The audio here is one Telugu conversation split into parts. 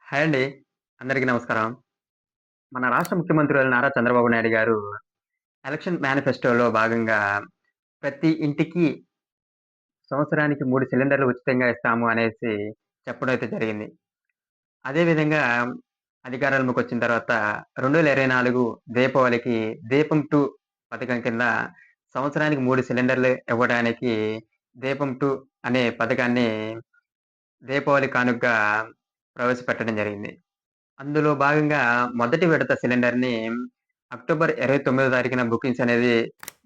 హాయ్ అండి. అందరికీ నమస్కారం. మన రాష్ట్ర ముఖ్యమంత్రులు నారా చంద్రబాబు నాయుడు గారు ఎలక్షన్ మేనిఫెస్టోలో భాగంగా ప్రతి ఇంటికి సంవత్సరానికి 3 సిలిండర్లు ఉచితంగా ఇస్తాము అనేసి చెప్పడం అయితే జరిగింది. అదే విధంగా అధికారంలోకొచ్చిన తర్వాత 2024 దీపావళికి దీపం 2 పథకం కింద సంవత్సరానికి 3 సిలిండర్లు ఇవ్వడానికి దీపం 2 అనే పథకాన్ని దీపావళి కానుకగా ప్రవేశపెట్టడం జరిగింది. అందులో భాగంగా మొదటి విడత సిలిండర్‌ని అక్టోబర్ 29వ తారీఖున బుకింగ్స్ అనేది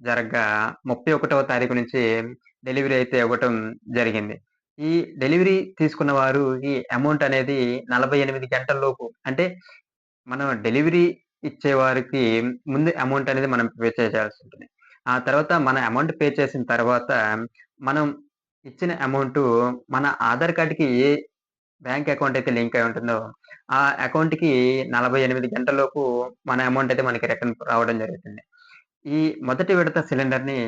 జరగ్గా 31వ తారీఖు నుంచి డెలివరీ అయితే ఇవ్వటం జరిగింది. ఈ డెలివరీ తీసుకున్న వారు ఈ అమౌంట్ అనేది 48 గంటల్లోపు అంటే మనం డెలివరీ ఇచ్చేవారికి ముందు అమౌంట్ అనేది మనం పే చేయాల్సి ఉంటుంది. ఆ తర్వాత మన అమౌంట్ పే చేసిన తర్వాత మనం ఇచ్చిన అమౌంటు మన ఆధార్ కార్డ్‌కి ఏ బ్యాంక్ అకౌంట్ అయితే లింక్ అయి ఉంటుందో, ఆ అకౌంట్‌కి 48 గంటల్లోపు మన అమౌంట్ అయితే మనకి రిటర్న్ రావడం జరుగుతుంది. ఈ మొదటి విడత సిలిండర్‌ని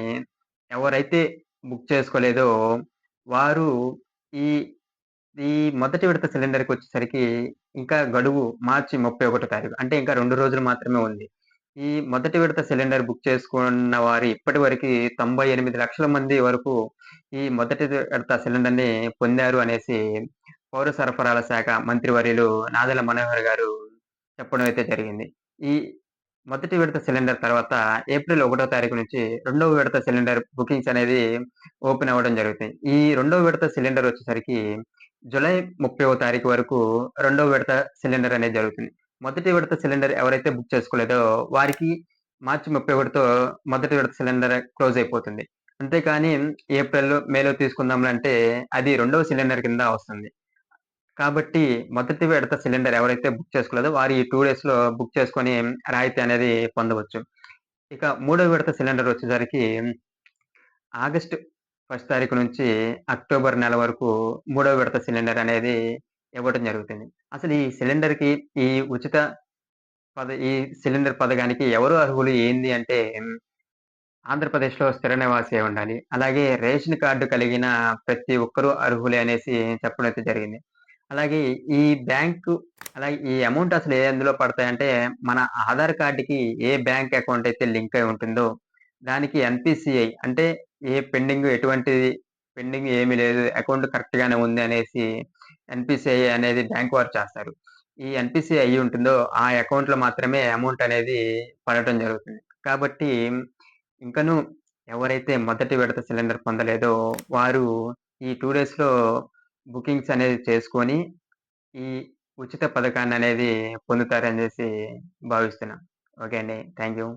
ఎవరైతే బుక్ చేసుకోలేదో వారు ఈ, ఈ మొదటి విడత సిలిండర్‌కొచ్చేసరికి ఇంకా గడువు మార్చి 31 తారీఖు. అంటే ఇంకా 2 రోజులు మాత్రమే ఉంది. ఈ మొదటి విడత సిలిండర్ బుక్ చేసుకున్న వారు ఇప్పటి వరకి 98,00,000 మంది వరకు ఈ మొదటి విడత సిలిండర్‌ని పొందారు అనేసి పౌర సరఫరాల శాఖ మంత్రివర్యులు నాదెళ్ల మనోహర్ గారు చెప్పడం అయితే జరిగింది. ఈ మొదటి విడత సిలిండర్ తర్వాత ఏప్రిల్ 1 తారీఖు నుంచి రెండవ విడత సిలిండర్ బుకింగ్స్ అనేది ఓపెన్ అవ్వడం జరుగుతాయి. ఈ రెండవ విడత సిలిండర్ వచ్చేసరికి జులై 30వ తారీఖు వరకు రెండవ విడత సిలిండర్ అనేది జరుగుతుంది. మొదటి విడత సిలిండర్ ఎవరైతే బుక్ చేసుకోలేదో వారికి మార్చి 31తో మొదటి విడత సిలిండర్ క్లోజ్ అయిపోతుంది. అంతేకాని ఏప్రిల్‌లో, మేలో తీసుకుందాంలే అంటే అది రెండవ సిలిండర్ కింద వస్తుంది. కాబట్టి మొదటి విడత సిలిండర్ ఎవరైతే బుక్ చేసుకోలేదో వారు ఈ 2 డేస్‌లో బుక్ చేసుకొని రాయితీ అనేది పొందవచ్చు. ఇక మూడో విడత సిలిండర్ వచ్చేసరికి ఆగస్టు 1 తారీఖు నుంచి అక్టోబర్ నెల వరకు మూడో విడత సిలిండర్ అనేది ఇవ్వడం జరుగుతుంది. అసలు ఈ సిలిండర్‌కి ఈ ఉచిత ఈ సిలిండర్ పథకానికి ఎవరు అర్హులు ఏంది అంటే ఆంధ్రప్రదేశ్‌లో స్థిర నివాసి అయి ఉండాలి. అలాగే రేషన్ కార్డ్ కలిగిన ప్రతి ఒక్కరు అర్హులే అనేసి చెప్పడం అయితే జరిగింది. అలాగే ఈ బ్యాంకు అలాగే ఈ అమౌంట్ అసలు ఎందులో పడతాయంటే, మన ఆధార్ కార్డ్‌కి ఏ బ్యాంక్ అకౌంట్ అయితే లింక్ అయి ఉంటుందో, దానికి ఎన్‌పీసీఐ అంటే ఎటువంటి పెండింగ్ ఏమీ లేదు. అకౌంట్ కరెక్ట్‌గానే ఉంది అనేసి ఎన్‌పీసీఐ అనేది బ్యాంక్ వారు చేస్తారు. ఈ ఎన్‌పీసీఐ అయ్యి ఉంటుందో, ఆ అకౌంట్‌లో మాత్రమే అమౌంట్ అనేది పడటం జరుగుతుంది. కాబట్టి ఇంకనూ ఎవరైతే మొదటి విడత సిలిండర్ పొందలేదో, వారు ఈ 2 డేస్‌లో బుకింగ్స్ అనేది చేసుకొని, ఈ ఉచిత పథకాన్ననేది పొందుతారనేసి భావిస్తున్నాం. ఓకే అండి. Thank you.